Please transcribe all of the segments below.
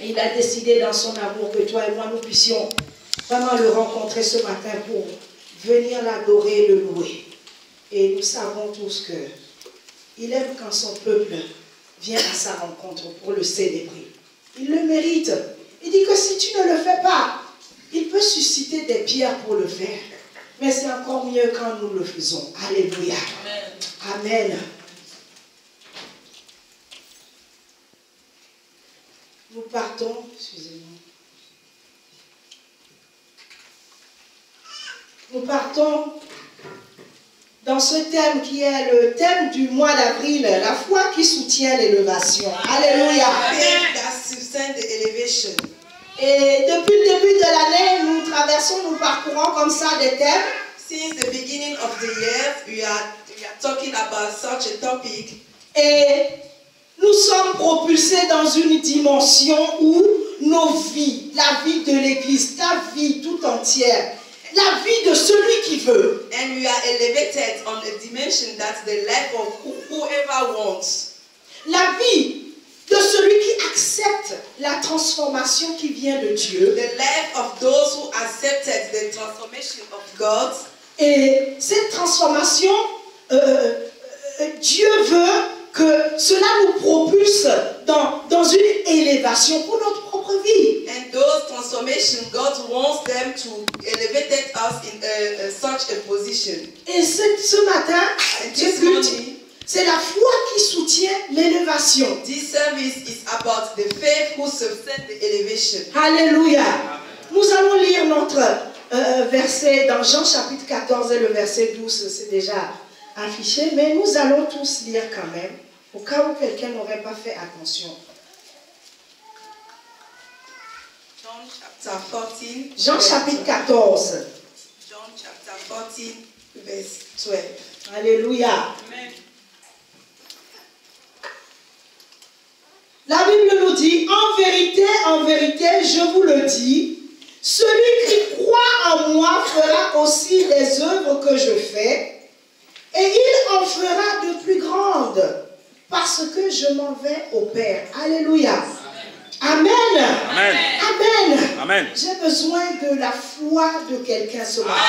Il a décidé dans son amour que toi et moi, nous puissions vraiment le rencontrer ce matin pour venir l'adorer et le louer. Et nous savons tous qu'il aime quand son peuple vient à sa rencontre pour le célébrer. Il le mérite. Il dit que si tu ne le fais pas, il peut susciter des pierres pour le faire. Mais c'est encore mieux quand nous le faisons. Alléluia. Amen. Amen. Nous partons, excusez-moi. Nous partons dans ce thème qui est le thème du mois d'avril, la foi qui soutient l'élévation. Alléluia. Et depuis le début de l'année, nous traversons, nous parcourons comme ça des thèmes. Since the beginning of the year, we are talking about such a topic. Et nous sommes propulsés dans une dimension où nos vies, la vie de l'Église, ta vie tout entière, la vie de celui qui veut. And we are elevated on a dimension that's the life of whoever wants. La vie de celui qui accepte la transformation qui vient de Dieu. The life of those who accepted the transformation of God. Et cette transformation, Dieu veut que cela nous propulse dans une élévation pour notre propre vie. And those transformations, God wants them to elevate us in such a position. Et ce matin, c'est la foi qui soutient l'élévation. This service is about the faith who sustain the elevation. Alléluia. Nous allons lire notre verset dans Jean chapitre 14 et le verset 12, c'est déjà affiché, mais nous allons tous lire quand même, au cas où quelqu'un n'aurait pas fait attention. Jean chapitre 14. John chapter 14, verse 12. Alléluia. Amen. La Bible nous dit, en vérité, je vous le dis, celui qui croit en moi fera aussi les œuvres que je fais, et il en fera de plus grandes, parce que je m'en vais au Père. Alléluia. Amen. Amen. Amen. Amen. J'ai besoin de la foi de quelqu'un ce matin.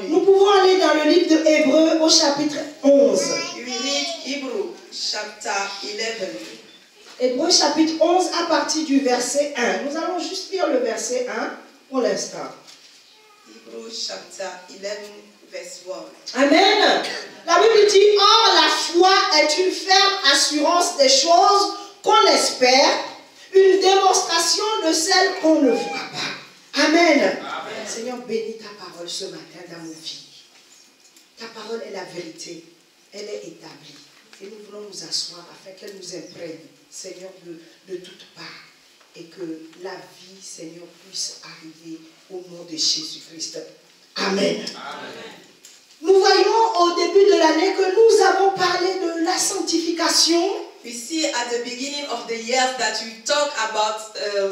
Nous pouvons aller dans le livre de Hébreux au chapitre 11. Hébreux chapitre 11 à partir du verset 1. Nous allons juste lire le verset 1 pour l'instant. Hébreux chapitre 11 verset 1. Amen. La Bible dit, or la foi est une ferme assurance des choses qu'on espère, une démonstration de celles qu'on ne voit pas. Amen. Amen. Seigneur, bénis ta parole ce matin dans nos vies. Ta parole est la vérité. Elle est établie. Et nous voulons nous asseoir afin qu'elle nous imprègne, Seigneur, de toutes parts. Et que la vie, Seigneur, puisse arriver au nom de Jésus-Christ. Amen. Amen. Nous voyons au début de l'année que nous avons parlé de la sanctification. We see at the beginning of the year that we talk about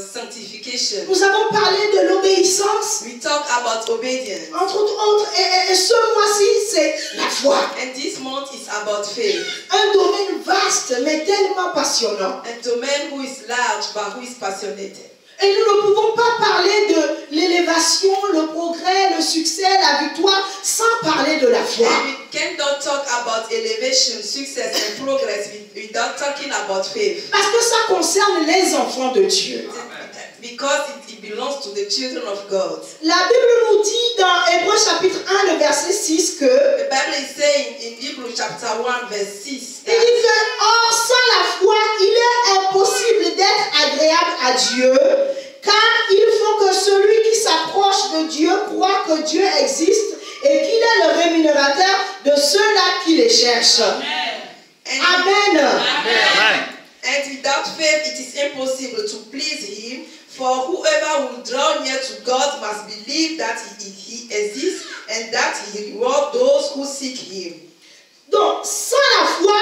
sanctification. Nous avons parlé de l'obéissance. We talk about obedience. Entre autres, et ce mois-ci, c'est la foi. And this month is about faith. Un domaine vaste, mais tellement passionnant. A domain who is large, but who is passionate. Et nous ne pouvons pas parler de l'élévation, le progrès, le succès, la victoire, sans parler de la foi. And we cannot talk about elevation, success and progress without talking about faith. Parce que ça concerne les enfants de Dieu. Because it belongs to the children of God. La Bible nous dit dans Hébreux chapitre 1, le verset 6 que the Bible is saying in Hebrews chapter 1 verse 6. Il dit que, or sans la foi, il est impossible d'être agréable à Dieu, car il faut que celui qui s'approche de Dieu croit que Dieu existe et qu'il est le rémunérateur de ceux-là qui les cherchent. Amen. Amen. And without faith it is impossible to please him. For whoever will draw near to God must believe that he exists and that he rewards those who seek him. Donc, sans la foi,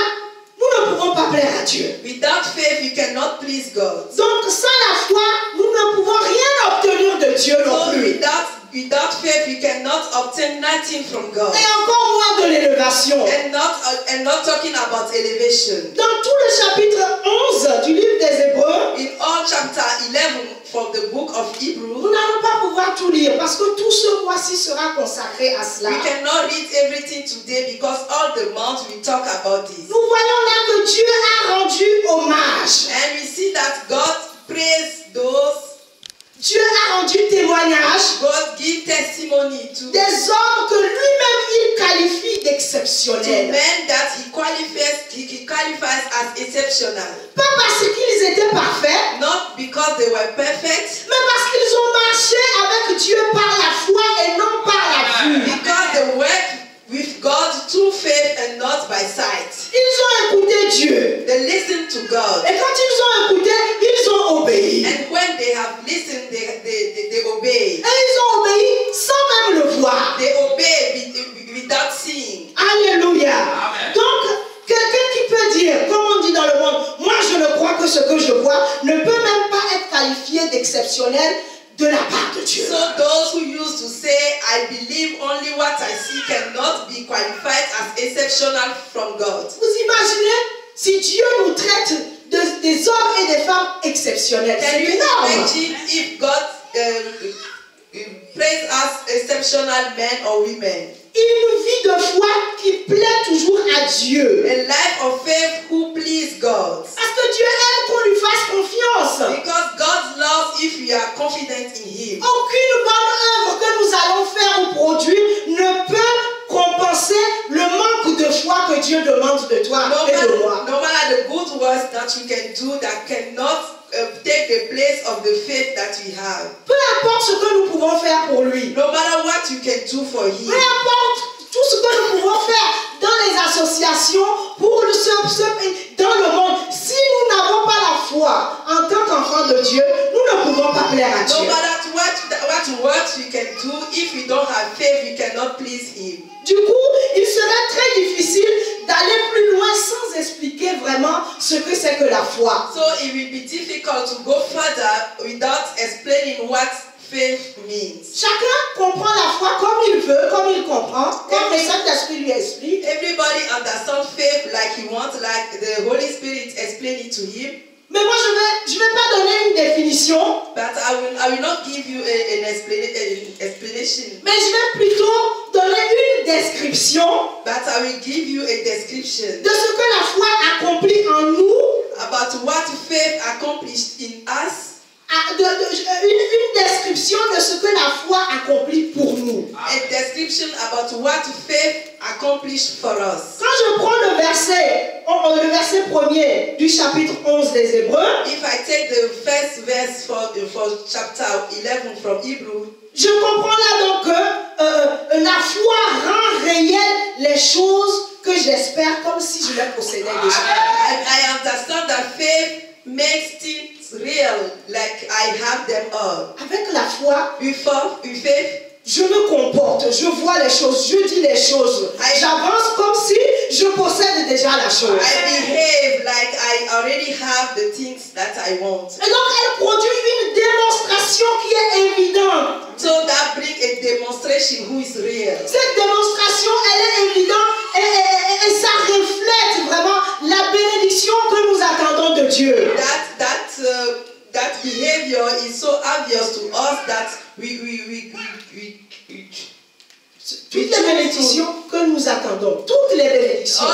nous ne pouvons pas plaire à Dieu. Without faith, you cannot please God. Donc, sans la foi, nous ne pouvons rien obtenir de Dieu non plus. Without without faith we cannot obtain nothing from God. Et encore moins de l'élévation. And not talking about elevation. Dans tout le chapitre 11 du livre des Hébreux, In all chapter 11 from the book of nous Hebrews, n'allons pas pouvoir tout lire parce que tout ce mois-ci sera consacré à cela. we cannot read everything today because all the months we talk about this. Nous voyons là que Dieu a rendu hommage. And we see that God praised those, Dieu a rendu témoignage God give testimony to des hommes que lui-même il qualifie d'exceptionnels. men that he qualifies as exceptional. Pas parce qu'ils étaient parfaits, Not because they were perfect, mais parce qu'ils ont marché avec Dieu par la foi et non par la vue. because they work with God through faith and not by sight. Ils ont écouté Dieu. They listen to God. Et quand ils ont écouté, ils ont obéi. And when they have listened, they obey. Et ils ont obéi sans même le voir. They obey without seeing. Alléluia. Amen. Donc, quelqu'un qui peut dire, comme on dit dans le monde, moi je ne crois que ce que je vois, ne peut même pas être qualifié d'exceptionnel de la part de Dieu. So those who used to say, I believe only what I see, cannot be qualified as exceptional from God. Vous imaginez si Dieu nous traite des hommes et des femmes exceptionnels? Can C'est you énorme. imagine if God praise us exceptional men or women? Une vie de foi qui plaît toujours à Dieu. A life of faith who please God. Parce que Dieu aime qu'on lui fasse confiance. Because God loves if we are confident in Him. Aucune bonne œuvre que nous allons faire ou produire ne peut compenser le manque de foi que Dieu demande de toi et de moi. No matter the good works that you can do, that cannot take the place of the faith that we have. Peu importe ce que nous pouvons faire pour lui. No matter what you can do for Him. Peu importe tout ce que nous pouvons faire dans les associations, pour dans le monde. Si nous n'avons pas la foi en tant qu'enfants de Dieu, nous ne pouvons pas plaire à No Dieu. matter what works we can do, if we don't have faith, we cannot please Him. Du coup, il serait très difficile d'aller plus loin sans expliquer vraiment ce que c'est que la foi. So it will be difficult to go further without explaining what faith means. Chacun comprend la foi comme il veut, comme il comprend, comme le Saint-Esprit lui explique. Everybody understands faith like he wants, like the Holy Spirit explain it to him. Mais moi, je vais pas donner une définition, But I will not give you an explanation. mais je vais plutôt donner une description But I will give you a description de ce que la foi accomplit en nous, about what faith accomplished in us. une description de ce que la foi accomplit pour nous. A description about what faith accomplished for us. Quand je prends le verset premier du chapitre 11 des Hébreux, If I take the first verse for chapter 11 from Hebrew, je comprends là donc que la foi rend réelles les choses que j'espère comme si je les possédais déjà. I understand that faith makes things real, like I have them all. Avec la foi, With faith, je me comporte, je vois les choses, je dis les choses. J'avance comme si je possède déjà la chose. I behave like I already have the things that I want. Et donc elle produit une démonstration qui est évidente. So that brings a demonstration who is real. Cette démonstration, elle est évidente et ça reflète vraiment la bénédiction que nous attendons de Dieu. That behavior is so obvious to us that toutes les bénédictions que nous attendons, toutes les bénédictions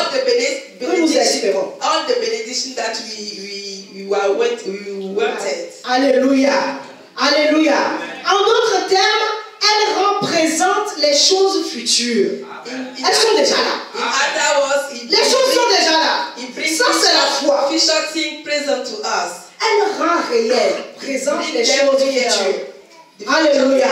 que nous espérons. all the benediction that we wanted. Alléluia. Alléluia. En d'autres termes, elle représente les choses futures. Elles sont déjà là. In other words, Les choses sont déjà là. Ça, c'est la foi. future thing present to us. Elle rend réel, présente les choses futures. Alléluia.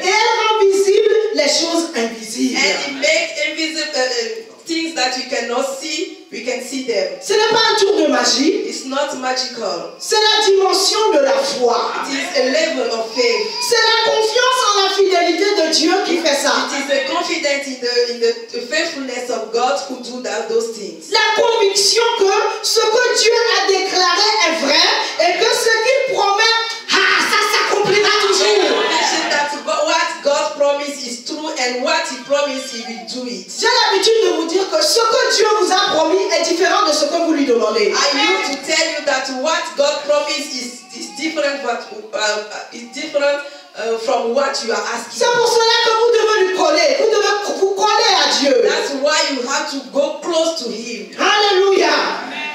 Et elle rend visible les choses invisibles. And it makes invisible things that you cannot see, we can see them. Ce n'est pas un tour de magie. It's not magical. C'est la dimension de la foi. It is a level of faith. C'est la confiance en la fidélité de Dieu qui fait ça. It is a confidence in the faithfulness of God who do those things. La conviction que ce que Dieu a déclaré est vrai et que ce qu'il promet, ça s'accomplira toujours. That what God que vous lui demandez. I used to tell you that what God promised is different, from what you are asking. C'est pour cela que vous devez lui coller. Vous devez vous coller à Dieu. That's why you have to go close to Him. Alléluia.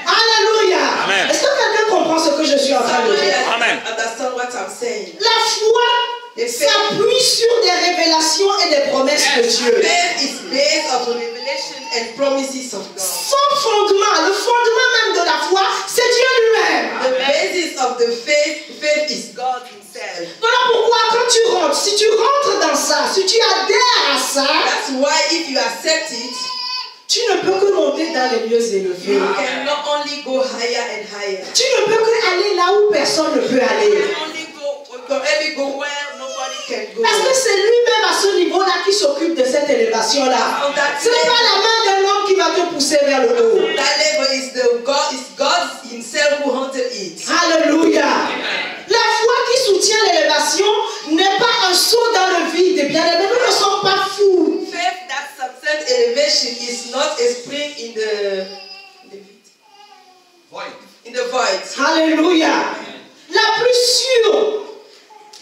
Alléluia. Amen. Est-ce que quelqu'un comprend ce que je suis en train de dire? Amen. Understand what I'm saying? La foi s'appuie sur des révélations et des promesses de Dieu. Faith is based on revelation and promises of God. Son fondement, le fondement même de la foi, c'est Dieu lui-même. The basis of the faith is God Himself. Voilà pourquoi quand tu rentres, si tu rentres dans ça, si tu adhères à ça, That's why if you accept it, tu ne peux que monter dans les lieux élevés. you can not only go higher and higher. Tu ne peux que aller là où personne ne peut aller. You can only go where nobody can go. Parce que c'est lui-même à ce niveau-là qui s'occupe de cette élévation-là. Ce n'est pas la main d'un homme qui va te pousser vers le haut. That level is God Himself who hunted it. Alléluia. La foi qui soutient l'élévation n'est pas un saut dans le vide. Bien aimé, nous ne sommes pas fous. Faith that substance elevation is not a spring in the void. Alléluia. La plus sûre,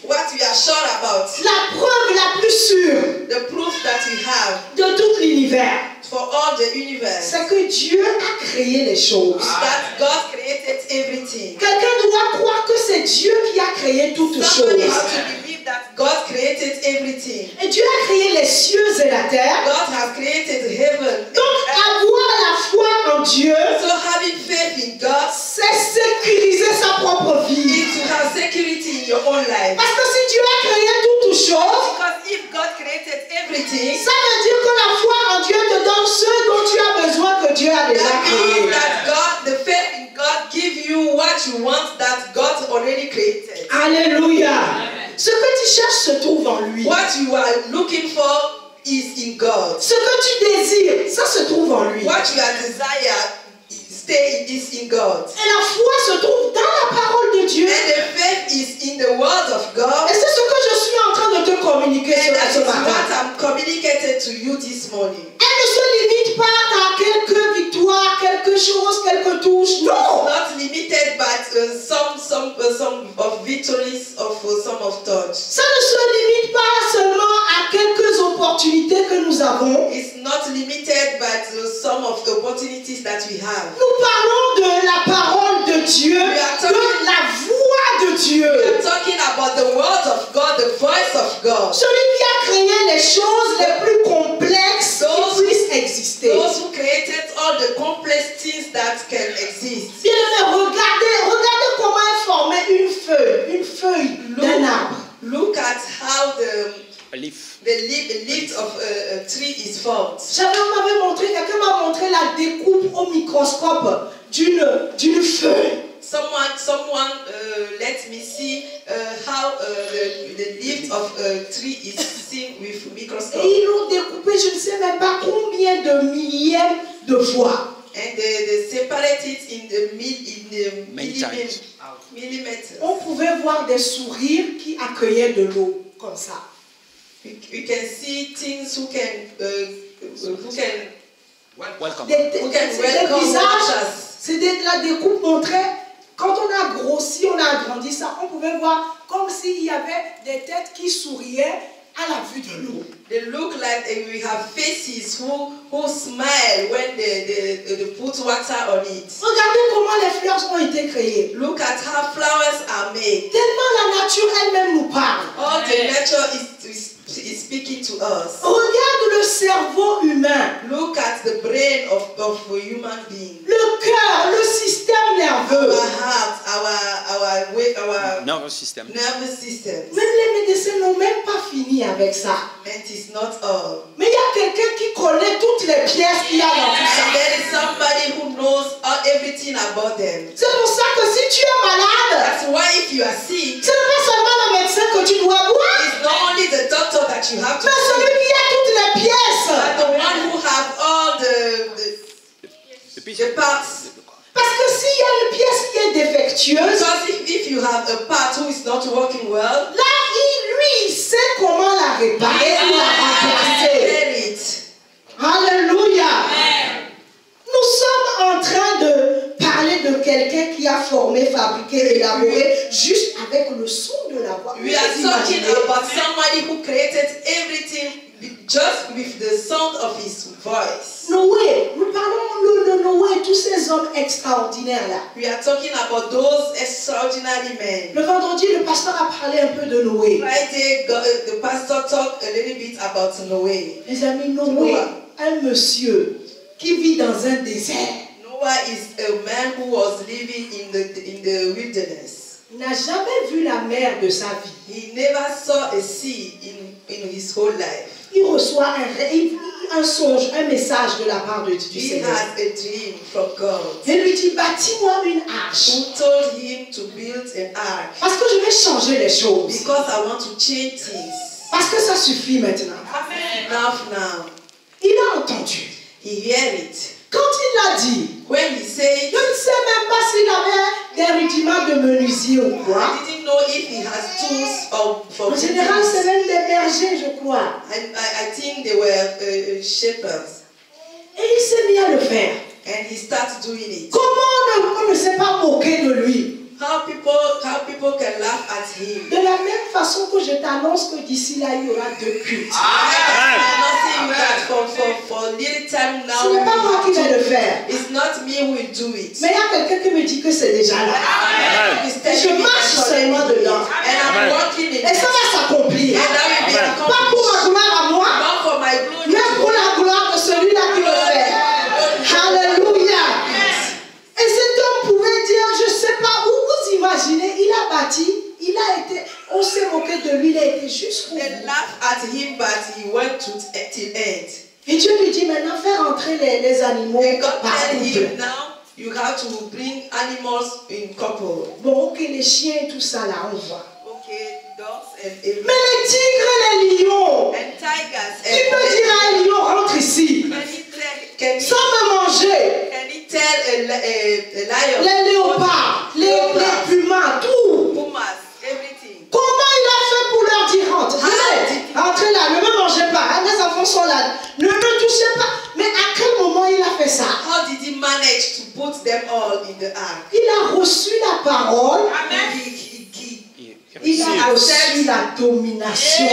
What we are sure about, la preuve la plus sûre the proof that we have de tout l'univers, for all the universe, c'est que Dieu a créé les choses. that God created everything. Quelqu'un doit croire que c'est Dieu qui a créé toutes Somebody choses. has to believe that God created everything. Et Dieu a créé les cieux et la terre. God has created heaven. Donc avoir la foi en Dieu, So having faith in God c'est sécuriser sa propre vie. is to have security in your own life. Parce que si Dieu a créé toutes choses, Because if God created everything, ça veut dire que la foi en Dieu te donne ce dont tu as besoin que Dieu a déjà that créé. means that God, the faith in God, give you what you want that God already created. Alléluia. Ce que tu cherches se trouve en lui. What you are looking for is in God. Ce que tu désires, ça se trouve en lui. What you are desire is in God. Et la foi se trouve dans la parole de Dieu. And the faith is in the word of God. Et c'est ce que je suis en train de te communiquer And that ce is matin. what I'm communicated to you this morning. Elle ne se limite pas à quelques victoires, quelque chose, quelques touches. Non! Not limited by some of victories of some of touch. Ça ne se limite pas seulement à quelques opportunités que nous avons. It's not limited by some of the opportunities that we have. Nous parlons de la parole de Dieu, de la voix de Dieu. We are talking about the word of God, the voice of God. Celui qui a créé les choses les plus complexes qui puissent exister. Those who created all the complex things that can exist. Bien aimé, regardez comment est formée une feuille d'un arbre. Look at how A leaf. the leaf of a tree is formed. Quelqu'un m'a montré la découpe au microscope d'une feuille. Someone let me see how the leaf of a tree is seen with microscope. Et ils l'ont découpé, je ne sais même pas combien de millièmes de fois. And they separate it in the millimeter. On pouvait voir des sourires qui accueillaient de l'eau comme ça. We can see things who can Welcome. welcome visages, us. c'est de la découpe montrait. Quand on a grossi, on a agrandi ça, on pouvait voir comme s'il y avait des têtes qui souriaient à la vue de l'eau. They look like we have faces who smile when they put water on it. Regardez comment les fleurs ont été créées. Look at how flowers are made. Tellement la nature elle-même nous parle. All the nature is speaking to us. Regarde le cerveau humain, Look at the brain of a human being. le cœur, le système nerveux. Our heart, our Nervous system. nervous system. Même les médecins n'ont même pas fini avec ça. And it's not all. Mais il y a quelqu'un qui connaît toutes les pièces qu'il y a dans tout ça. And there is somebody who knows everything about them. C'est pour ça que si tu es malade, That's why if you are sick, ce n'est pas seulement le médecin que tu dois voir, it's not only the doctor that you have to mais celui see, qui a toutes les pièces. but the one who have all the parts. Parce que s'il y a une pièce qui est défectueuse, Because if you have a part who is not working well, là, il sait comment la réparer ou la remplacer. repair it. Alléluia. Nous sommes en train de a formé, fabriqué, élaboré, juste avec le son de la voix. We are talking about somebody who created everything just with the sound of his voice. Noé, nous parlons de Noé, tous ces hommes extraordinaires là. We are talking about those extraordinary men. Le vendredi, le pasteur a parlé un peu de Noé. Friday, the pastor talked a little bit about Noé. Les amis, Noé, un monsieur qui vit dans un désert. Noah is a man who was living in the wilderness. Il n'a jamais vu la mer de sa vie. He never saw a sea in his whole life. Il reçoit un songe, un message de la part du He Seigneur. had a dream from God. Il lui dit, bâtis-moi une arche. Who told him to build an ark? Parce que je vais changer les choses. Because I want to change things. Parce que ça suffit maintenant. Enough now. Il a entendu. He heard it. Quand il l'a dit, When he said, je ne sais même pas s'il avait des rudiments de menuisier ou quoi. I didn't know if he has tools for En général, c'est même des bergers, je crois. I think they were shepherds. Et il s'est mis à le faire. And he started doing it. Comment on ne s'est pas moqué de lui? How people can laugh at him. De la même façon que je t'annonce que d'ici là, il y aura 2 cultes. I'm not saying that for little time now. Ce n'est pas moi qui vais le faire. It's not me who will do it. Mais il y a quelqu'un qui me dit que c'est déjà là. Et je marche seulement dedans. And I'm walking in Et ça va s'accomplir. And that will be Pas pour ma gloire à moi, not for my glory. mais pour la gloire de celui-là qui le fait. Alléluia. Et cet homme pouvait dire, je ne sais pas où vous imaginez, il a bâti, il a été, on s'est moqué de lui, il a été jusqu'au They bout. laughed at him, but he went to till end. Et Dieu lui dit maintenant, fais rentrer les animaux And God par told couple. him now, you have to bring animals in couple. Bon, ok, les chiens et tout ça là, on voit. Okay, dogs and Mais les tigres et les lions, tigers. tu peux dire à un lion, rentre ici, sans me manger. Can he tell a lion? Les léopards, les pumas, tout. Pumas, everything. Comment il a fait pour leur dire rentre? Venez, rentrez là, ne me mangez pas. Hein, les enfants sont là. Ne me touchez pas. Mais à quel moment il a fait ça? How did he manage to put them all in the ark? Il a reçu la parole. Il a reçu la domination.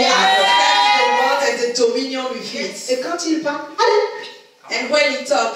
And the dominion with it. Et quand il parle, allez, And when he talk,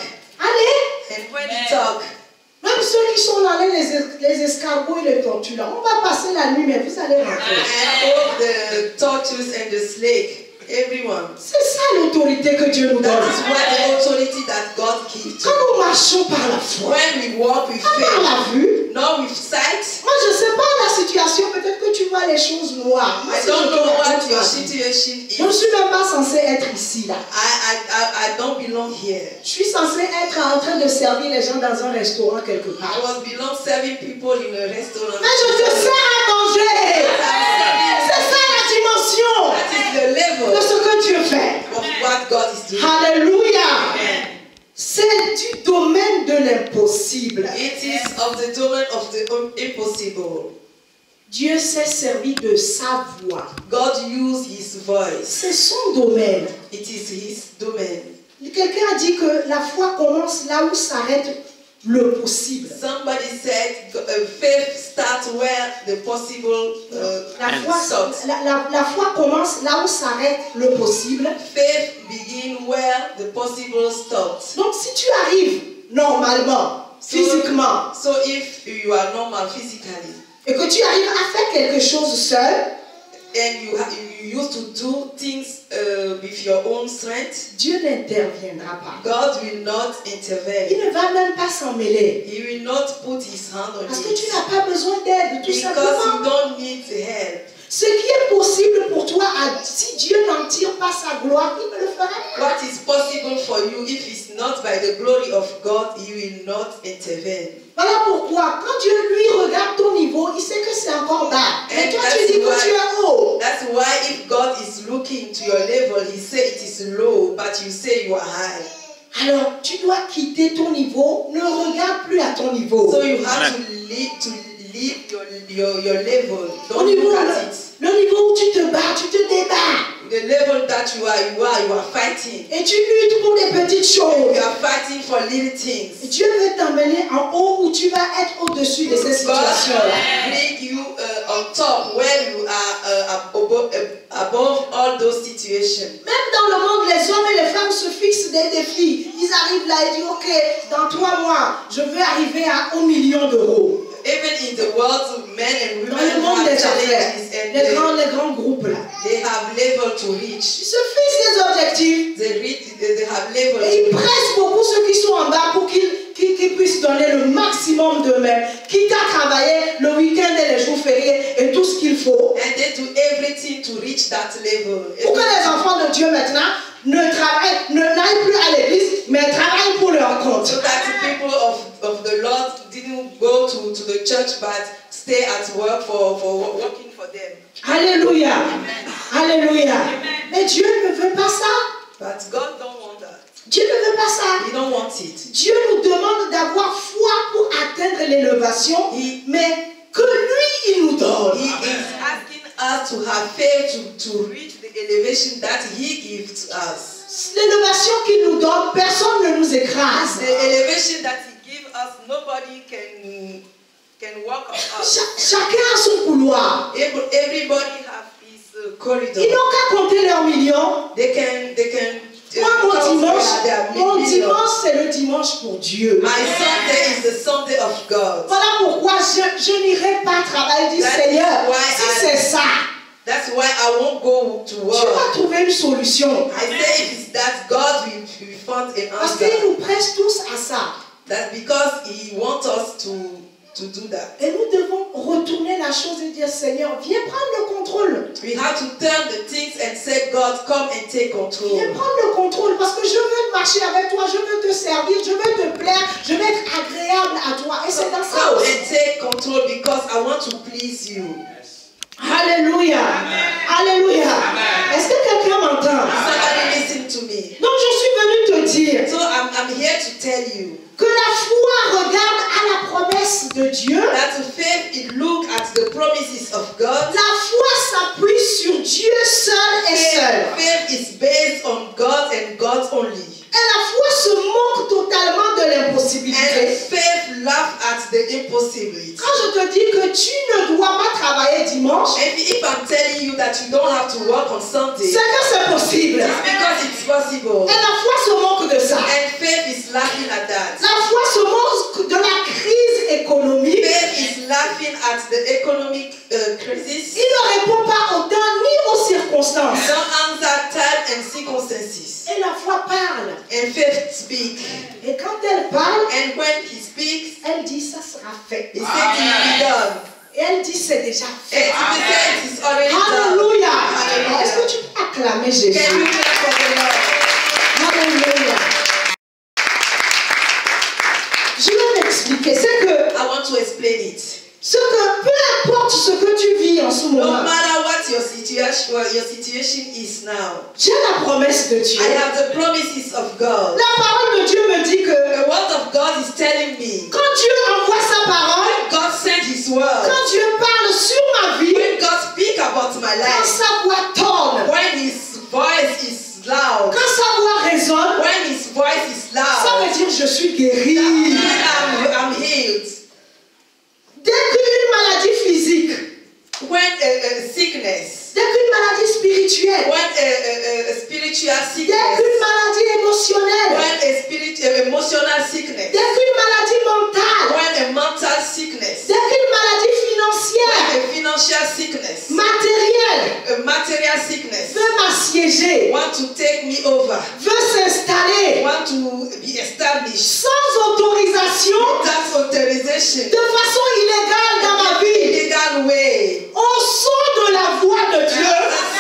même ceux qui sont dans les escargots et les tortues là, on va passer la nuit, mais vous allez rentrer. and all the tortoise and the snake, everyone. C'est ça l'autorité que Dieu nous That donne. is what the authority that God gives to Quand us. nous marchons par la foi, When we walk with pas par faith, la vue. not with sight. Moi, je ne sais pas la situation, peut-être que tu vois les choses noires. Moi, I si je don't te know what raconte your ma vie, situation je ne is. suis même pas censée être ici, là. I don't belong here. Je suis censée être en train de servir les gens dans un restaurant quelque I part. was belong serving people in a restaurant. Mais je te sers à manger. C'est ça la dimension That is the de level ce que Dieu fait. of what God is doing. Alléluia. C'est du domaine de l'impossible. It is of the domain of the impossible. Dieu s'est servi de sa voix. God used his voice. C'est son domaine. It is his domain. Quelqu'un a dit que la foi commence là où s'arrête le possible. Somebody said faith starts where the possible stops. La foi commence là où s'arrête le possible. Faith begins where the possible stops. Donc si tu arrives normalement, physiquement, So if you are normal physically, et que tu arrives à faire quelque chose seul, and you used to do things with your own strength, Dieu n'interviendra pas. God will not Il intervene. ne va même pas s'en mêler. He will not put his hand on Parce que tu it. n'as pas besoin d'aide, tout Because simplement. you don't need help. Ce qui est possible pour toi, si Dieu n'en tire pas sa gloire, il ne le fera pas. What is possible for you, if it's not by the glory of God, He will not intervene. Voilà pourquoi, quand Dieu lui regarde ton niveau, il sait que c'est encore bas. Et And toi, that's tu dis que why- tu es haut. That's why if God is looking to your level, He say it is low, but you say you are high. Alors, tu dois quitter ton niveau. Ne regarde plus à ton niveau. So you have to leave your level. Au Don't niveau, look at it. le niveau où tu te bats, tu te débats. the level that you are fighting. Et tu luttes pour des petites choses. You are fighting for little things. Dieu veut t'emmener en haut où tu vas être au-dessus de ces situations. God bring you on top where you are above all those situations. Même dans le monde, les hommes et les femmes se fixent des défis. Ils arrivent là et disent, ok, dans 3 mois, je veux arriver à 1 million d'euros. Even in the world, men and Dans le women monde des have affaires, challenges and les grands groupes là. they have level to reach. Ils se fixent des objectifs. They have level Et ils to reach. pressent beaucoup ceux qui sont en bas pour qu'ils puissent donner le maximum d'eux-mêmes. Quitte à travailler le week-end et les jours fériés et tout ce qu'il faut. And they do everything to reach that level. Pour que les enfants de Dieu maintenant n'aillent plus à l'église, mais travaillent pour leur compte. So that the people of the Lord didn't go to the church but stay at work for working for them. Alléluia. Alléluia. Mais Dieu ne veut pas ça. But God don't want that. Dieu ne veut pas ça. He don't want it. Dieu nous demande d'avoir foi pour atteindre l'élévation, mais que lui, il nous donne. He is asking us to have faith to reach the elevation that He gives us. L'élévation qu'il nous donne, personne ne nous écrase. The elevation that He gives us, nobody can walk on us. Chacun a son couloir. Everybody have his corridor. Ils n'ont qu'à compter leurs millions. They can. Moi, mon dimanche, c'est le dimanche pour Dieu. My Sunday is the Sunday of God. Voilà pourquoi je n'irai pas travailler. Dis Seigneur, si c'est ça, that's why I won't go to tu work. vas trouver une solution. I say if it's that, God will find an Parce qu'il answer. nous presse tous à ça. That's because He wants us to do that. Et nous devons retourner la chose et dire Seigneur, viens prendre le contrôle. We have to turn the things and say, God, come and take control. Viens prendre le contrôle parce que je veux marcher avec toi, je veux te servir, je veux te plaire, je veux être agréable à toi. Et c'est dans ça Come aussi. and take control because I want to please you. Alléluia. Alléluia. Est-ce que quelqu'un m'entend? Somebody listen to me. Donc je suis venue te dire So I'm here to tell you que la foi regarde à la promesse de Dieu. that faith, it look at the promises of God. La foi s'appuie sur Dieu seul et seul. Faith is based on God and God only. Et la foi se moque totalement de And l'impossibilité. faith laugh at the impossibility. Quand je te dis que tu ne dois pas travailler dimanche, And if I'm telling you that you don't have to work on Sunday, c'est que c'est possible. it's because it's possible. Et la foi se moque de ça. And faith is laughing at that. La foi se moque de la crise économique. Faith is laughing at the economic crisis. Il ne répond pas au temps ni aux circonstances. Don't answer time and circumstances. Et la foi parle. And faith speak. Et quand elle parle, And when he speaks, elle dit ça sera fait. he says it will be done. Et elle dit c'est déjà And fait. he says it's already done. Alléluia. Hallelujah. Est-ce que tu peux acclamer Jésus? Can you clap for the Lord? Alléluia. Je vais m'expliquer. C'est que, I want to explain it. peu importe ce que tu vis en ce No moment, matter what your situation is now, j'ai la promesse de Dieu. I have the promises of God. La parole de Dieu me dit que The word of God is telling me, quand Dieu envoie sa parole, God sent His word. quand Dieu parle sur ma vie, When God speak about my quand life, sa voix tonne, when His voice is loud, quand sa voix résonne, when His voice is ça loud, veut dire je suis guéri. I'm healed. Dès qu'une maladie physique, When sickness, dès qu'une maladie spirituelle, when a spiritual dès sickness, qu'une maladie émotionnelle, when emotional sickness, dès qu'une maladie mentale, when a mental sickness, dès qu'une maladie financière, when a financial sickness, matérielle, a material sickness, veut m'assiéger, want to take me over, veut s'installer want to be established, sans autorisation, that authorization, de façon illégale dans ma vie, illegal way, au son de la voix de the Dieu,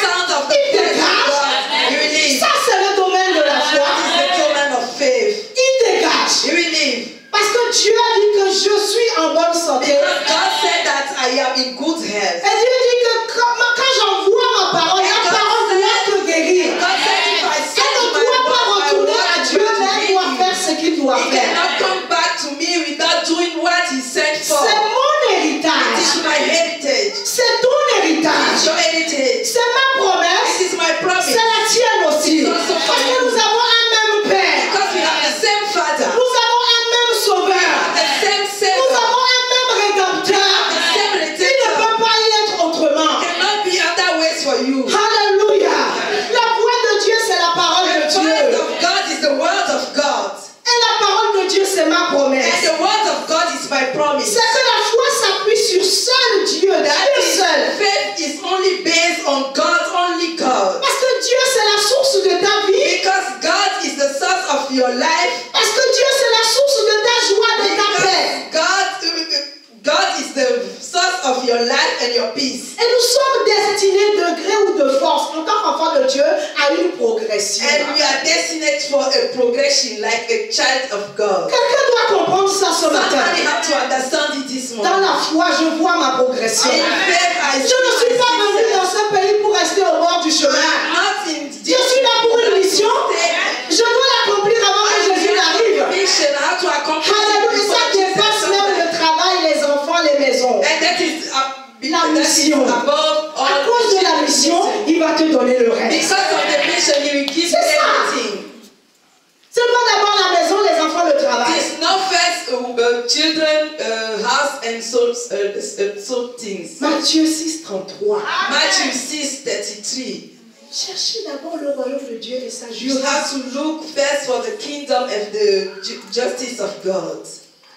sound of the il voice of dégage. God, you release. Ça, c'est le domaine de la That foi. is the domain of faith. Il dégage. You release. Parce que Dieu a dit que je suis en bonne santé. Because God said that I am in good health. Et Dieu dit que quand j'envoie ma parole, la parole doit te guérir. God said if I Elle send ne my doit pas word, retourner à Dieu, mais elle doit faire ce qu'il doit He faire. cannot come back to me without doing what He sent for. C'est mon It héritage. is my heritage. C'est ton It is héritage. your heritage. C'est ma promesse. This is my promise. promise. C'est que la foi s'appuie sur seul Dieu, Dieu seul. Faith is only based on God, only God. Parce que Dieu c'est la source de ta vie. Because God is the source of your life. Parce que Dieu c'est la source de ta joie, de ta paix. God is the source of your life and your peace. Et nous sommes destinés de gré ou de force en tant qu'enfants de Dieu à une progression. And we are destined for a progression like a child of God. Quelqu'un doit comprendre ça ce matin. Somebody have to understand it this morning. Dans la foi, je vois ma progression. In faith, I Je ne suis pas venu dans ce pays pour rester au bord du chemin. Je suis là pour une mission. Je dois l'accomplir avant que Jésus n'arrive. Alléluia, ça dépasse même le travail, les enfants, les maisons. La mission. À cause de la mission, il va te donner le reste. C'est ça. C'est pas d'abord la maison, les enfants, le travail. It's not first children, house and soul things. Matthieu 6:33. Matthew 6:33. Cherchez d'abord le royaume de Dieu et sa You justice. have to look first for the kingdom and the justice of God.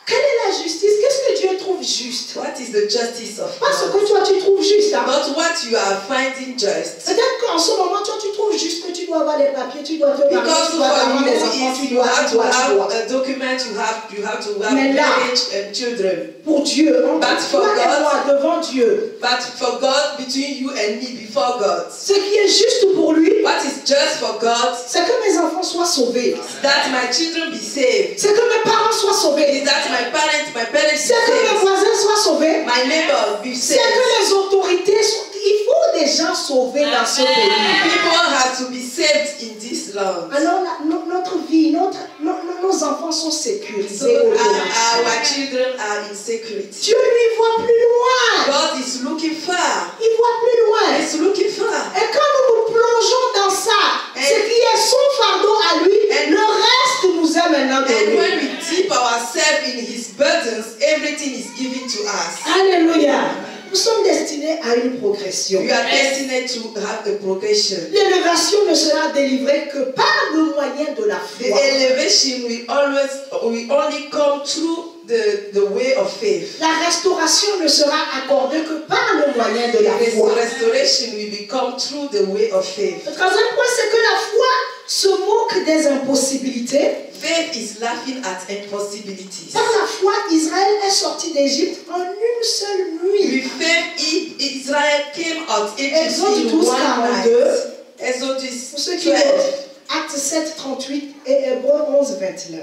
Quelle est la justice? Qu'est-ce que Dieu trouve juste? What is the justice of Pas ce God? que toi tu trouves juste. Hein? Not what you are finding just. Peut-être qu'en ce moment, toi tu trouves juste que tu dois avoir des papiers, tu dois te marier, Because tu dois for avoir you, des enfants, if tu you dois, have tu to dois. have a document, you have to have Mais là, marriage and children. Pour Dieu, entre But for toi et God- moi, devant Dieu, But for God, between you and me, before God, ce qui est juste pour lui, what is just for God c'est que mes enfants soient sauvés. is that my children be saved. C'est que mes parents soient sauvés. Is that my parents be C'est que mes saved. voisins soient sauvés. My neighbor be C'est saved. que les autorités soient... Il faut des gens sauvés dans ce pays. People have to be saved in this land. Alors notre vie, nos enfants sont So sécurisés automatiquement. our children are in security. Dieu lui voit plus loin. God is looking far. Il voit plus loin. He's looking far. Et quand nous nous plongeons dans ça, ce qui est son fardeau à lui, le reste nous est maintenant And when donné. we dip ourselves in His burdens, everything is given to us. Alléluia. Nous sommes destinés à une progression. We are destined to have a progression. L'élévation ne sera délivrée que par le moyen de la The foi. elevation will only come through the way of faith. La restauration ne sera accordée que par le moyen de la foi. Restoration will come through the way of faith. Le troisième point, c'est que la foi se moque des impossibilités. Faith is laughing at impossibilities. Par la foi, Israël est sorti d'Égypte en une seule nuit. With faith, Israel came out Egypt Exode in 12, one 42. night. Exodus Pour ceux qui 12. ont Actes 7, 38 et Hébreux 11, 29.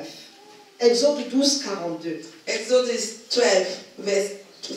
Exode 12, 42. Exodus 12, verse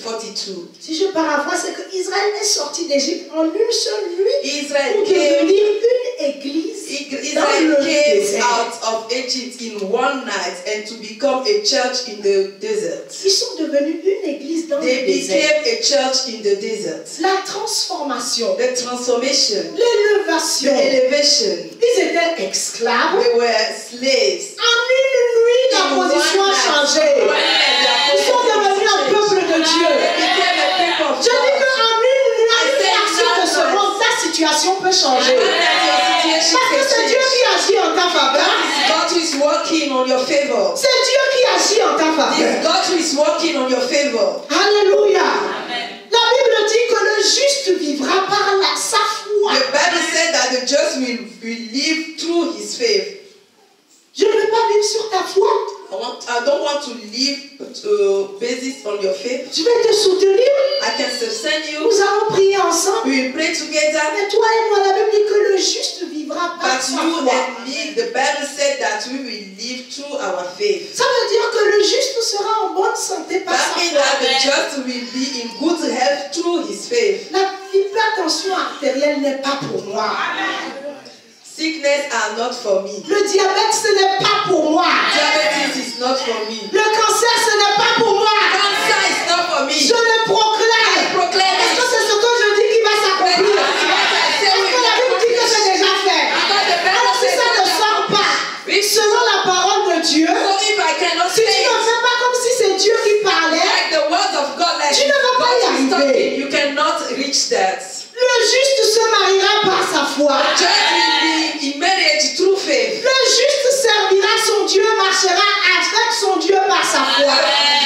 42. Si je paraphrase, c'est que Israël est sorti d'Égypte en une seule nuit Israel pour came, devenir une église dans Israel le came désert. out of Egypt in one night and to become a church in the desert. Ils sont devenus une église dans They le désert. became a church in the desert. La transformation, The transformation, the l'élévation. elevation. Ils étaient esclaves. They were slaves. En une nuit, la In one position a night, changé. Ils sont devenus un peuple de Dieu. They became a people of Je dis God. qu'en une action de seconde, ta situation peut changer. Parce que c'est Dieu qui agit en ta faveur. God who is working on your favor. C'est Dieu qui agit en ta It's faveur. God who is working on your favor. Alléluia. La Bible dit que le juste vivra par sa foi. The Bible said that the just will live through his faith. Je ne veux pas vivre sur ta foi. I don't want to live basis on your faith. Je vais te soutenir. I can sustain you. Nous allons prier ensemble. We will pray together. Mais toi et moi, la Bible dit que le juste vivra par But sa you foi. and me, the Bible said that we will live through our faith. Ça veut dire que le juste sera en bonne santé par That sa means foi. that the just will be in good health through his faith. L'hypertension artérielle n'est pas pour moi. Sickness are not for me. Le diabète, ce n'est pas pour moi. Diabetes is not for me. Le cancer, ce n'est pas pour moi. Cancer is not for me. Je le proclame. I proclaim Parce it. que c'est ce que je dis qui va s'accomplir. That's what I say Parce will que la Bible dit que c'est déjà fait. Because the Bible Alors si says ça ne that. sort pas, selon la parole de Dieu, So if I cannot si say tu ne it, fais pas comme si c'est Dieu qui parlait, like the words of God, like tu ne vas pas y God is arriver. talking, you cannot reach that. le juste se mariera par sa foi. Just will be in marriage through faith. Le juste servira son Dieu, marchera avec son Dieu par sa foi.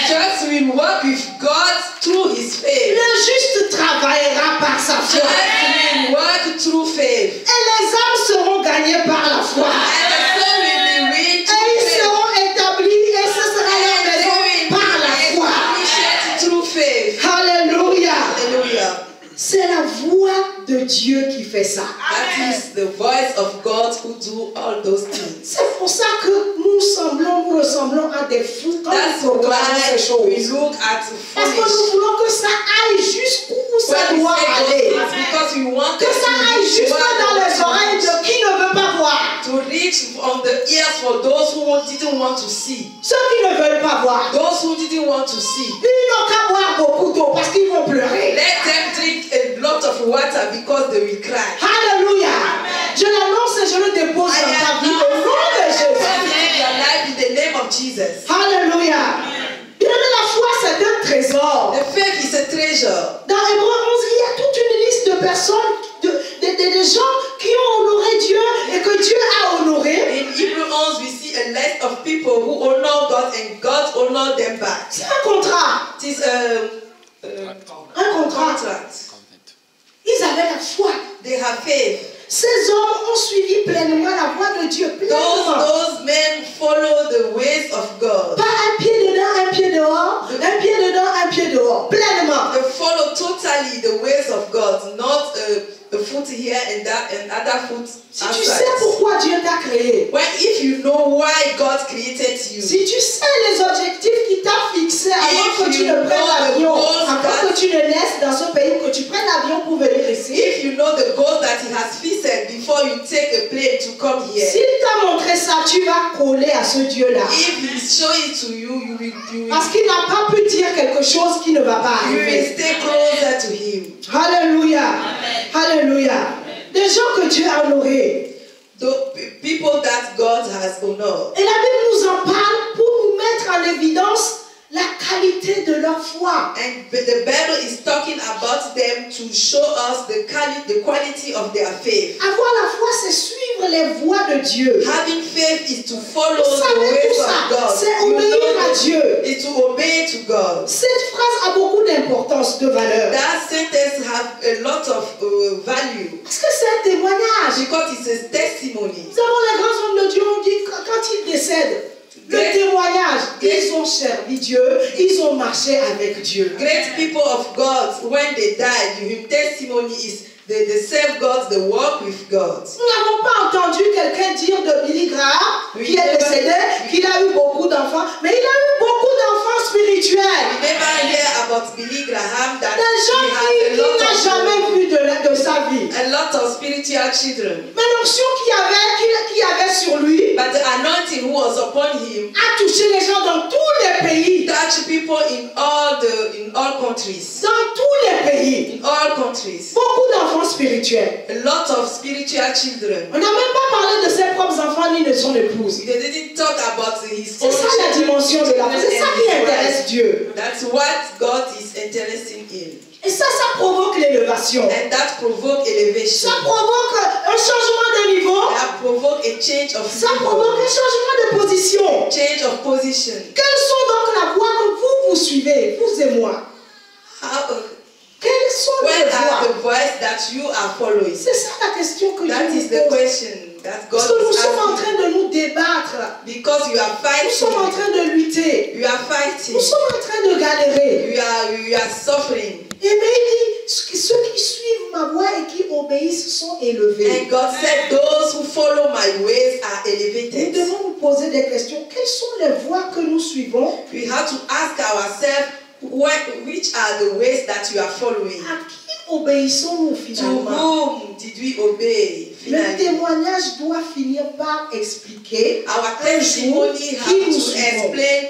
Just just will work with God through his faith. Le juste travaillera par sa foi. Just will work through faith. Et les âmes seront gagnées par la foi. And the soul will be rich Et ils through faith. seront établis et ce sera leur maison par la foi. Appreciate through faith. Alléluia. Hallelujah. C'est la voix de Dieu qui fait ça. That is the voice of God who do all those things. C'est pour ça que nous ressemblons à des fous quand That's nous proclamons why ces we choses. look at Parce que foolish. nous voulons que ça aille jusqu'où ça When we doit say those aller. things, because we want Que ça aille jusque dans les oreilles de qui ne veut pas voir. to reach on the ears for those who didn't want to see. Ceux qui ne veulent pas voir. Those who didn't want to see. Ils n'ont qu'à boire beaucoup d'eau parce qu'ils vont pleurer. Let them drink a lot of water because they will cry. Alléluia. Je l'annonce et je le dépose dans ta vie au nom de Jésus. Live your life in the name of Jesus. Alléluia. Bien aimé, la foi, c'est un trésor. The faith is a treasure. Dans Hébreux 11, il y a toute une liste de personnes, de gens qui ont honoré Dieu et que Dieu a honoré. In Hebrews 11, we see a list of people who honor God and God honor them back. C'est un contrat. It is Un contrat. contract. Ils avaient la foi. They have faith. Ces hommes ont suivi pleinement la voie de Dieu. Pleinement. Those men follow the ways of God. Pas un pied dedans, un pied dehors. Un pied dedans, un pied dehors. Pleinement. They follow totally the ways of God, not a foot here and that and other foot Si tu outside. sais pourquoi Dieu t'a créé, When if you know why God created you, si tu sais les objectifs qu'il t'a fixés avant que tu ne prennes l'avion, avant que tu ne naisses dans ce pays, que tu prennes l'avion pour venir ici, if you know the goals that He has fixed before you take a plane to come here, s'il t'a montré ça, tu vas coller à ce Dieu-là. if He show it to you, you Parce qu'il n'a pas pu dire quelque chose qui ne va pas will arriver. stay closer to Him. Alléluia. Alléluia. Des gens que Dieu a honorés. The people that God has honored. Et la Bible nous en parle pour nous mettre en évidence la qualité de leur foi. And the Bible is talking about them to show us the quality of their faith. Avoir la foi, c'est suivre les voies de Dieu. Having faith is to follow Vous the savez ways tout of ça, God. c'est You obéir know à that Dieu. is to obey to God. Cette phrase a beaucoup d'importance, de valeur. That sentence have a lot of value Parce que c'est un témoignage. because it's a testimony. Nous avons les grands hommes de Dieu, on dit quand ils décèdent, le témoignage, ils ont servi Dieu, ils ont marché avec Dieu. Great people of God, when they died, your testimony is they serve God, they walk with God. Nous n'avons pas entendu quelqu'un dire de Billy Graham, qui est décédé, qu'il a eu beaucoup d'enfants, mais il a eu beaucoup d'enfants spirituels. We never hear about Billy Graham that Des gens he has qui n'a jamais vu de sa vie. a lot of spiritual children. Mais l'onction qu'il avait sur lui But the anointing who was upon him a touché les gens dans tous les pays. touched people in all countries. Dans tous les pays. In all countries. Beaucoup d'enfants spirituels. A lot of spiritual children. On n'a même pas parlé de ses propres enfants ni de son épouse. They didn't talk about his C'est own ça la dimension de la foi. C'est ça qui intéresse Dieu. That's what God is interested in. Et ça provoque l'élévation. And that provoke elevation. Ça provoque un changement de niveau. That provoke a change of Ça provoque un changement de position. change of position. Quelles sont donc la voie que vous suivez, vous et moi? Quelles sont les Where are the voies? voice that you are following? C'est ça la question que That je is vous the pose. question that God Parce que nous is sommes en asking. train de nous débattre. Because you are Nous sommes en fighting. train de lutter. You are fighting. Nous sommes en train de galérer. You are suffering. Et bien il dit, ceux qui suivent ma voie et qui obéissent sont élevés. And God said, those who follow my ways are Nous elevated. devons nous poser des questions. Quelles sont les voies que nous suivons? We have to ask ourselves, which are the ways that you are following? À qui obéissons-nous To finalement? whom did we obey? Le Finally, témoignage doit finir par expliquer our un jour testimony qui has nous to suivons. explain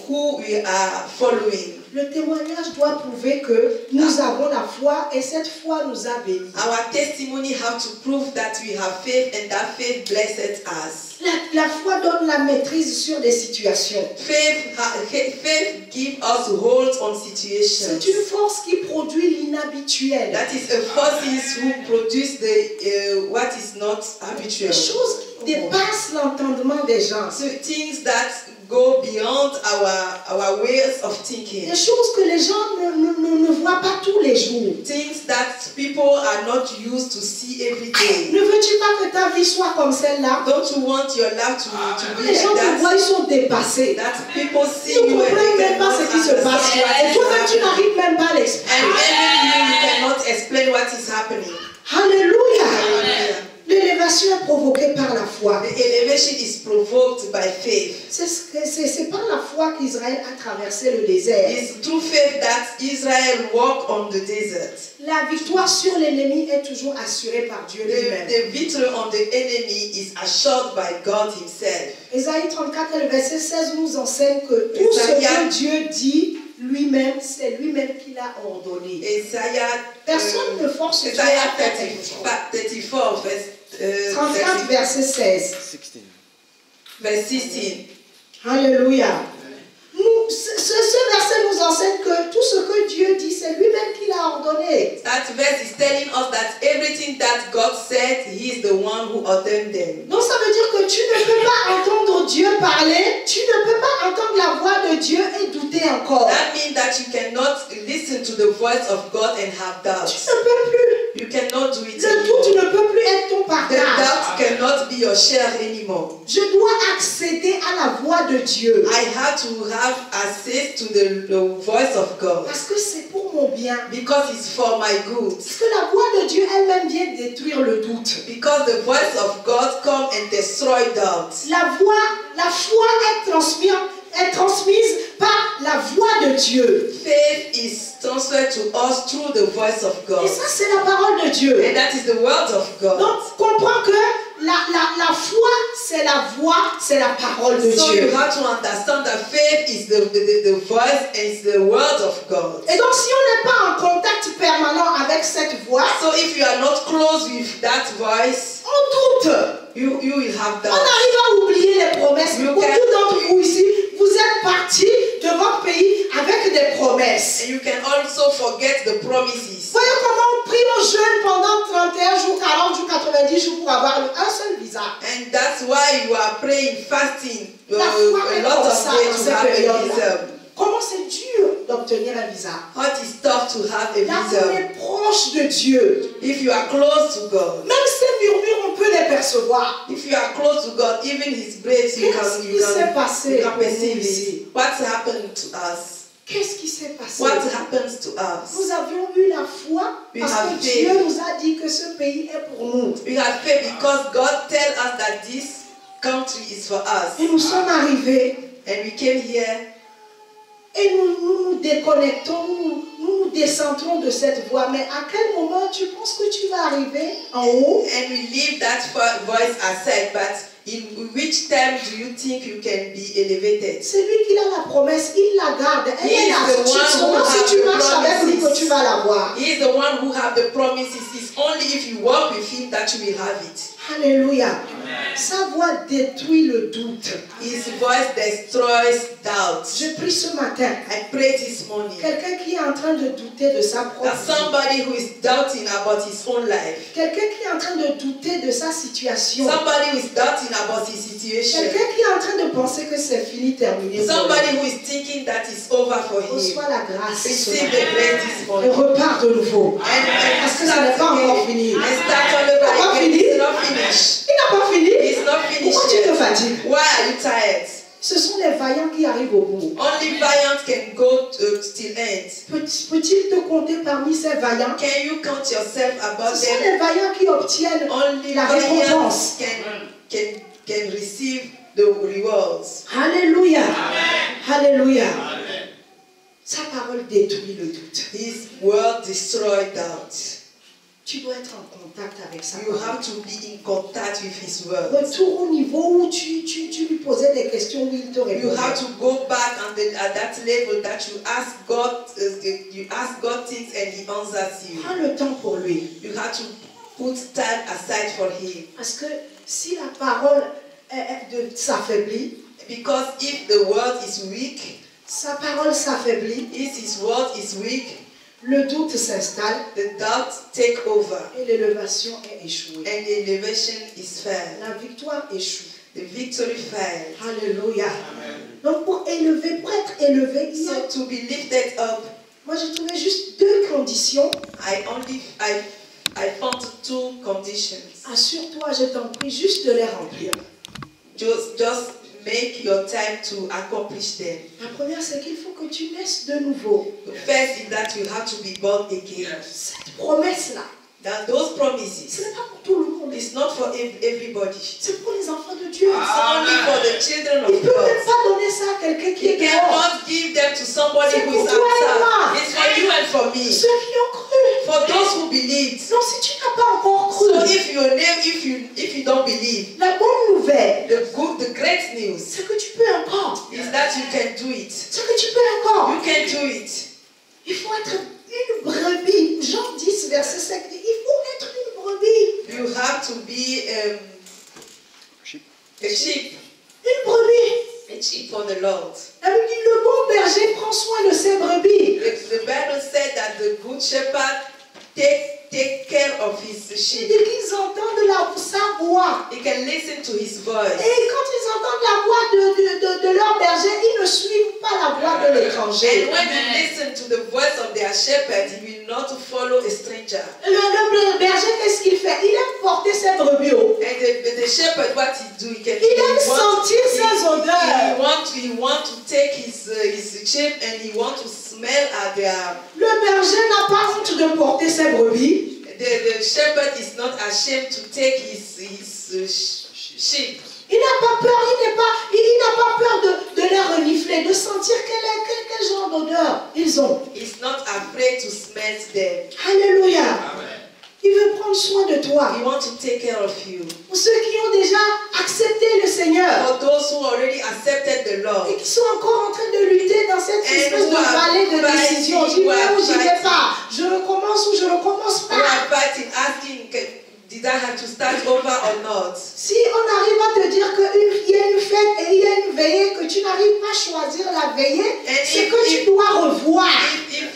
who we are following. Le témoignage doit prouver que nous avons la foi et cette foi nous a bénis. Our testimony have to prove that we have faith and that faith blessed us. La foi donne la maîtrise sur des situations. Faith gives us hold on situations. C'est une force qui produit l'inhabituel. That is a force who produce what is not habitual. Des choses qui dépassent l'entendement des gens. So things that go beyond our ways of thinking. Des choses que les gens ne voient pas tous les jours. Things that people are not used to see every day. Ne veux-tu pas que ta vie soit comme celle-là? Don't you want your life to be Les gens like te voient, that? ils sont dépassés. That people see Ils ne you and comprennent they même pas ce qui se cannot passe. understand. Et toi-même, tu n'arrives même pas à l'expliquer. And even you cannot explain what is happening. Alléluia. Hallelujah. L'élévation est provoquée par la foi. The elevation is provoked by faith. C'est par la foi qu'Israël a traversé le désert. It's through faith that Israel walked on the desert. La victoire sur l'ennemi est toujours assurée par Dieu lui-même. The victory on the enemy is assured by God himself. Ésaïe 34, le verset 16 nous enseigne que tout ce que Dieu dit lui-même, c'est lui-même qui l'a ordonné. Personne ne force Dieu à Isaiah faire quelque chose. 34, verse 34, verset 16. 16. verse 16. Alléluia. Ce verset nous enseigne que tout ce que Dieu dit, c'est lui-même qui l'a ordonné. That verse is telling us that everything that God said, He is the one who ordained them. Donc ça veut dire que tu ne peux pas entendre Dieu parler, tu ne peux pas entendre la voix de Dieu et douter encore. That means that you cannot listen to the voice of God and have Tu doubts. ne peux plus. You cannot do it Le doute anymore. ne peut plus être ton The partage. doubt cannot be your share anymore. Je dois accéder à la voix de Dieu. I had to have access to the voice of God Parce que c'est pour mon bien. because it's for my good. Parce que la voix de Dieu elle-même vient détruire le doute. Because the voice of God come and destroy doubt. La foi est transmise par la voix de Dieu. Faith is transferred to us through the voice of God. Et ça, c'est la parole de Dieu. And that is the word of God. Donc, comprends que la foi, c'est la voix, c'est la parole de So Dieu. you have to understand that faith is the voice and it's the word of God. Et donc, si on n'est pas en contact permanent avec cette voix, So if you are not close with that voice, on doute. you will have On doubt. arrive à oublier les promesses. You Beaucoup can- d'entre vous ici, vous êtes partis de votre pays avec des promesses. And you can also forget the promises. Voyez comment on prie aux jeunes pendant 31 jours, 40 jours, 90 jours pour avoir un seul visa. And that's why you are praying, fasting, La foi a est lot comme of ça way dans to cette have a période-là. visa. Comment c'est dur d'obtenir un visa. How it is tough to have a Là, on visa. est proche de Dieu. If you are close to God, Même ces murmures, on peut les percevoir. if you are close to God, even His grace, you Qu'est-ce can, qui s'est passé you can pour nous perceive ici? it. What's happened to us? Qu'est-ce qui s'est passé? What happens to us? Nous avions eu la foi We parce have que faith. Dieu nous a dit que ce pays est pour nous. We have faith because God tells us that this country is for us. Et nous sommes arrivés And we came here et nous déconnectons, nous descentrons de cette voie. Mais à quel moment tu penses que tu vas arriver en haut? and we leave that voice aside. But in which time do you think you can be elevated? C'est lui qui a la promesse, il la garde. Elle He est is là. the one Seulement who si has tu the marches avec lui que promises. tu vas l'avoir. He is the one who have the promises. It's only if you walk with Him that you will have it. Alléluia. Sa voix détruit le doute. His voice destroys doubt. Je prie ce matin. I prayed this morning Quelqu'un qui est en train de douter de sa that propre vie. somebody who is doubting about his own life, Quelqu'un qui est en train de douter de sa situation. somebody who is doubting about his situation, Quelqu'un qui est en train de penser que c'est fini, terminé. pour somebody lui. who is thinking that it's over for him, Reçois la grâce ce receive matin. the grace this Et morning. repars de nouveau. Parce que ça n'est pas encore fini. And start all over Pas again. fini. It's not finished. Il n'a pas fini. It's not finished Pourquoi tu te yet. fatigues? Why are you tired? Ce sont les vaillants qui arrivent au bout. Only valiant can go till end. Peut-il te compter parmi ces vaillants? Can you count yourself about Ce sont them? les vaillants qui obtiennent Only la valiant récompense. can receive the rewards. Alléluia. Alléluia. Sa parole détruit le doute. His word destroy doubt. Tu dois être en contact avec sa You parole. have to be in contact with His word. Retour au niveau où tu lui posais des questions où il te You répondait. have to go back at that level that you ask God things and He answers you. Prends le temps pour lui. You have to put time aside for Him. Parce que si la parole s'affaiblit, Because if the word is weak, sa parole s'affaiblit, if His word is weak, le doute s'installe the doubt take over et l'élévation est échouée. and the elevation is failed. La victoire échoue. The victory failed. Alléluia. Donc pour être élevé, il y a... So to be lifted up, Moi j'ai trouvé juste 2 conditions. I found 2 conditions. Assure-toi, je t'en prie, juste de les remplir. Just make your time to accomplish them. La première, c'est qu'il faut que tu naisses de nouveau. The first is that you have to be born again. Cette promesse-là, That those ce promises n'est pas pour tout le monde. is not for everybody. C'est pour les enfants de Dieu. It's only for the children Il ne of peut même God. pas donner ça à quelqu'un qui You est dehors. cannot give them to somebody C'est who is pour toi et moi. outside. It's for you and for me. Ceux qui ont cru. For those who believed. Non, si tu n'as pas encore cru, So if you don't believe, la bonne nouvelle, the great news c'est que tu peux encore. is that you can do it. C'est que tu peux encore. You can do it. Il faut être une brebis. Jean 10, verset 5. Il faut être une brebis. You have to be Sheep. a sheep. Une brebis. A sheep for the Lord. La Bible dit, le bon berger prend soin de ses brebis. The Bible said that the good shepherd take care of his Il sheep. dit qu'ils entendent sa voix. He can listen to his voice. Et quand ils entendent la voix de leur berger, ils ne suivent pas la voix de l'étranger. And when you listen to the voice of their shepherd, he will not follow a stranger. Le berger, qu'est-ce qu'il fait? Il aime porter ses brebis haut. And the shepherd, what he do, Il aime sentir ses odeurs. He want to take his sheep and he want to smell at their. Le berger n'a pas honte de porter ses brebis. The shepherd is not ashamed to take his sheep. Il n'a pas peur, il n'a pas peur de les renifler, de sentir quel genre d'odeur ils ont. He's not afraid to smell them. Alléluia. Amen. Il veut prendre soin de toi. He wants to take care of you. Pour ceux qui ont déjà accepté le Seigneur For those who already accepted the Lord. et qui sont encore en train de lutter dans cette espèce de who are vallée de fighting, décision. J'y who vais are ou j'y vais fighting. pas. Je recommence ou je recommence Who are pas. fighting, asking, did I have to start over or not? Si on arrive à te dire qu'il y a une fête et il y a une veillée, que tu n'arrives pas à choisir la veillée, c'est que tu dois revoir.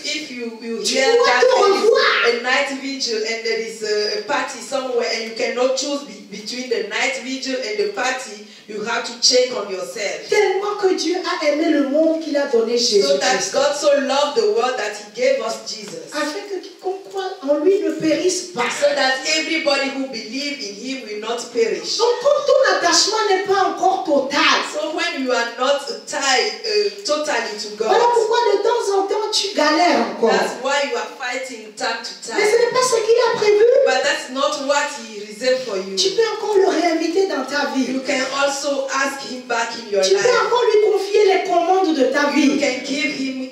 If you Tu hear dois that te there revoir. is a night vigil and there is a party somewhere and you cannot choose between the night vigil and the party, you have to check on yourself. Tellement que Dieu a aimé le monde qu'il a donné So that Jésus-Christ. God so loved the world that He gave us Jesus. Afin que quiconque croit en lui ne périsse pas. So that everybody who believes in Him will not perish. Donc comme ton attachement n'est pas encore total, So when you are not tied totally to voilà God, pourquoi de temps en temps tu galères encore. that's why you are fighting time to Mais ce time. n'est pas ce qu'il a prévu. But that's not what He reserved for you. Tu peux encore le réinviter dans ta vie. You can also ask Him back in your Tu peux life. encore lui confier les commandes de ta You vie. can give Him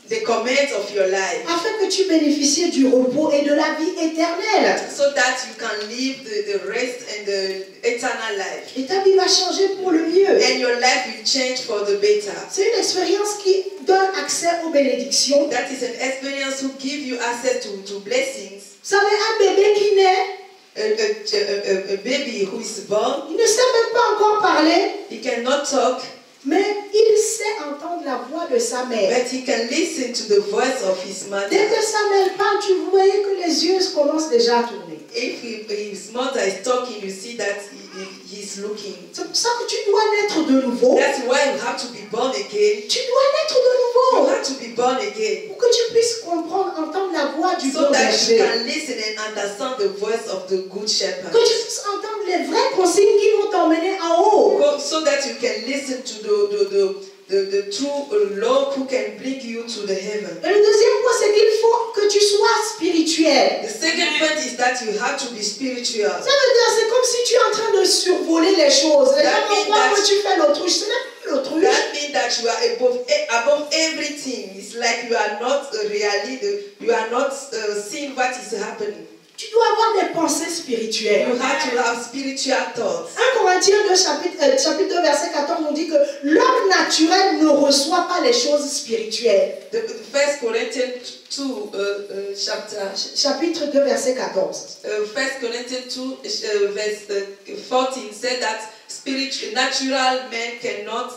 the commands of your life, Afin que tu bénéficies du repos et de la vie éternelle. so that you can live the rest and the eternal life. Et ta vie va changer pour le mieux. And your life will change for the better. C'est une expérience qui donne accès aux bénédictions. That is an experience who give you access to blessings. Vous savez, un bébé qui naît, A baby who is born, il ne sait même pas encore parler, he cannot talk, mais il sait entendre la voix de sa mère. but he can listen to the voice of his Dès mother. que sa mère parle, tu voyais que les yeux commencent déjà à tourner. If his mother is talking, you see that he's looking. C'est pour ça que tu dois naître de nouveau. That's why you have to be born again. Tu dois naître de You nouveau. have to be born again. Pour que tu puisses comprendre, entendre la voix du So bon that you berger. can listen and understand the voice of the good shepherd. Que tu puisses entendre les vraies consignes qui vont t'emmener en haut. So that you can listen to the true Lord who can bring you to the heaven. Et le deuxième point, c'est qu'il faut que tu sois spirituel. The second point is that you have to be spiritual. Ça veut dire, c'est comme si tu es en train de survoler les choses. Les gens vont croire que tu fais l'autruche. Ce n'est pas l'autruche. That means that you are above everything. It's like you are not you are not seeing what is happening. Tu dois avoir des pensées spirituelles. You have to have spiritual thoughts. 1 Corinthiens 2, chapitre 2, verset 14 nous dit que l'homme naturel ne reçoit pas les choses spirituelles. The 1 Corinthians 2, Chapitre 2, verset 14. 1 Corinthians 2, verse 14 said that natural man cannot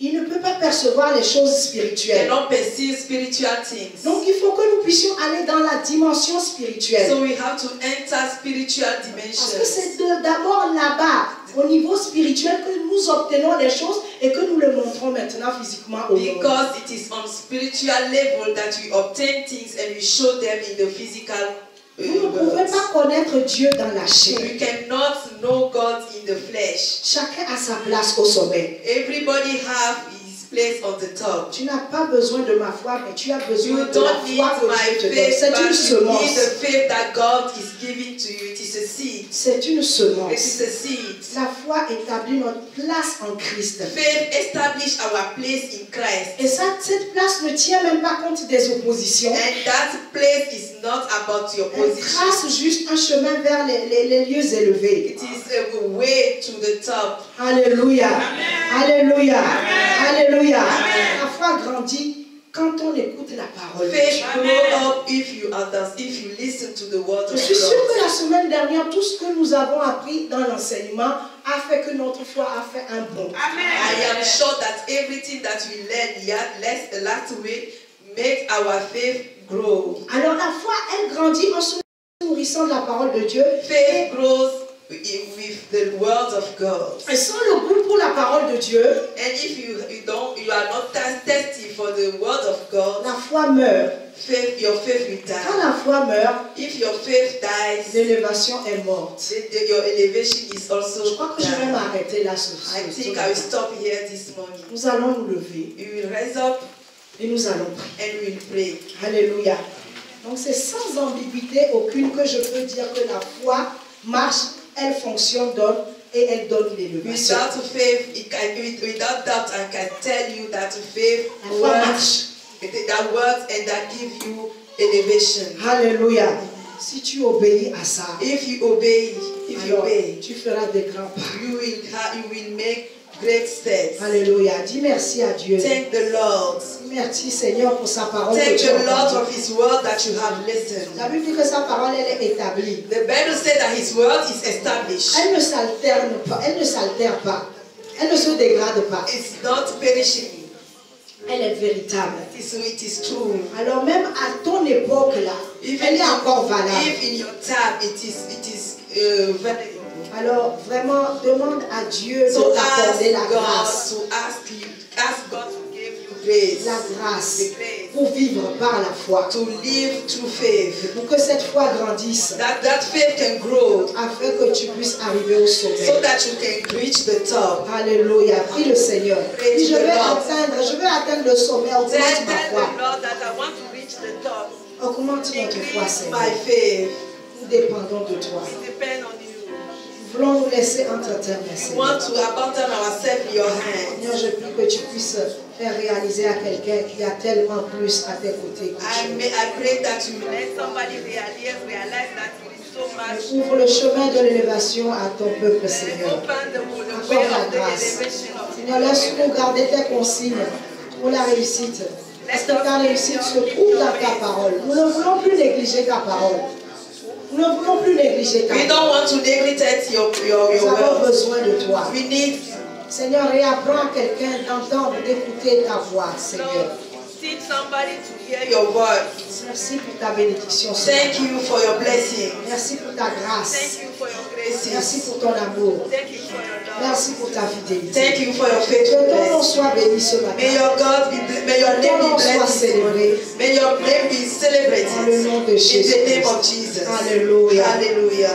Il ne peut pas percevoir les choses spirituelles. perceive spiritual things. Donc il faut que nous puissions aller dans la dimension spirituelle. So we have to enter spiritual Parce que dimensions. c'est d'abord là-bas au niveau spirituel que nous obtenons les choses et que nous le montrons maintenant physiquement au monde. Because it is on spiritual level that we obtain things and we show them in the physical Vous ne pouvez world. pas connaître Dieu dans la chair. We cannot know God in the flesh. Chacun a sa place au sommet. Everybody have his place on the top. Tu n'as pas besoin de ma foi, mais tu as besoin You de la don't need foi que my Dieu te donne. faith, C'est une but you need semence. the faith that God is giving to you. It is a seed. C'est une It semence. is a seed. La foi établit notre place en Christ. Faith establish our place in Christ. Et ça, cette place ne tient même pas compte des oppositions. And that place is not about your Elle position. trace juste un chemin vers les lieux élevés. It is a way to the top. Alléluia. Alléluia. Alléluia. La foi grandit quand on écoute la parole. Faith grow up if you listen to the word Je of suis sûre God. que la semaine dernière, tout ce que nous avons appris dans l'enseignement a fait que notre foi a fait un bond. I am sure that everything that we learned last week make our faith grow. Alors la foi, elle grandit en se nourrissant de la parole de Dieu. Faith grows with the word of God. Et sans le goût pour la parole de Dieu, And if you are not thirsty for the word of God, la foi meurt. your faith will Quand die. la foi meurt, If your faith dies, l'élévation est morte. your elevation is Je also crois que je vais died. m'arrêter là ce I think I will stop here this morning. Nous allons nous lever We will rise up et nous allons prier. and we will pray. Alléluia. Donc c'est sans ambiguïté aucune que je peux dire que la foi marche, elle fonctionne, donne et elle donne l'élévation. Without faith, without doubt, I can tell you that faith La foi works, marche. that works and that gives you elevation. Alléluia. Si tu obéis à ça, If you obey, alors, tu feras des grands pas. you will make great steps. Alléluia. Dis merci à Dieu. Thank the Lord. Merci Seigneur pour sa parole. Thank que tu the as Lord entendue. of His word that you have listened. La Bible dit que sa parole, elle est établie. The Bible said that His word is established. Elle ne s'alterne pas. Elle ne s'altère pas. Elle ne se dégrade pas. It's not perishing. Elle est véritable. It is true. Alors même à ton époque là, elle est encore valable. If in your time it is valuable. Alors vraiment demande à Dieu de So t'accorder la grâce. ask God to give you grace. La grâce The grace pour vivre par la foi. to live through faith. Pour que cette foi grandisse. That faith can grow Afin que tu puisses arriver au so sommet. that you can reach the top. Alléluia. Prie le Seigneur. Praise Dis, je the vais Lord. atteindre le sommet. Augmente Tell ma the foi. Lord that I want to reach the top. Augmente notre foi, Increase Seigneur. my faith. Nous dépendons de toi. Depend on you. Nous voulons nous laisser entre tes mains, We Seigneur. want to abandon ourselves in your hands. Seigneur, je prie que tu puisses faire réaliser à quelqu'un qui a tellement plus à tes côtés. que tu. I pray that you let somebody realize that it is so much. Ouvre le chemin de l'élévation à ton peuple, Seigneur. Open the way Accorde la of the grâce. elevation of Seigneur, laisse-nous garder tes consignes pour la réussite. Parce que ta réussite se trouve dans ta parole. Nous ne voulons plus négliger ta parole. Nous ne voulons plus négliger ta We parole. don't want to neglect your Nous avons word. besoin de toi. We need Seigneur, réapprends à quelqu'un d'entendre, d'écouter ta voix, Seigneur. teach somebody to hear your word. Merci pour ta bénédiction, Thank Seigneur. you for your blessing. Merci pour ta grâce. Thank you for your Merci graces. pour ton amour. Thank you for your love. Merci pour ta fidélité. Thank you for your Que ton nom faithfulness. soit béni ce May matin. your God be, may your Que ton name nom be soit blessed. célébré. May your name be Dans le celebrated nom de in Jésus. the name of Jesus. Alléluia. Hallelujah.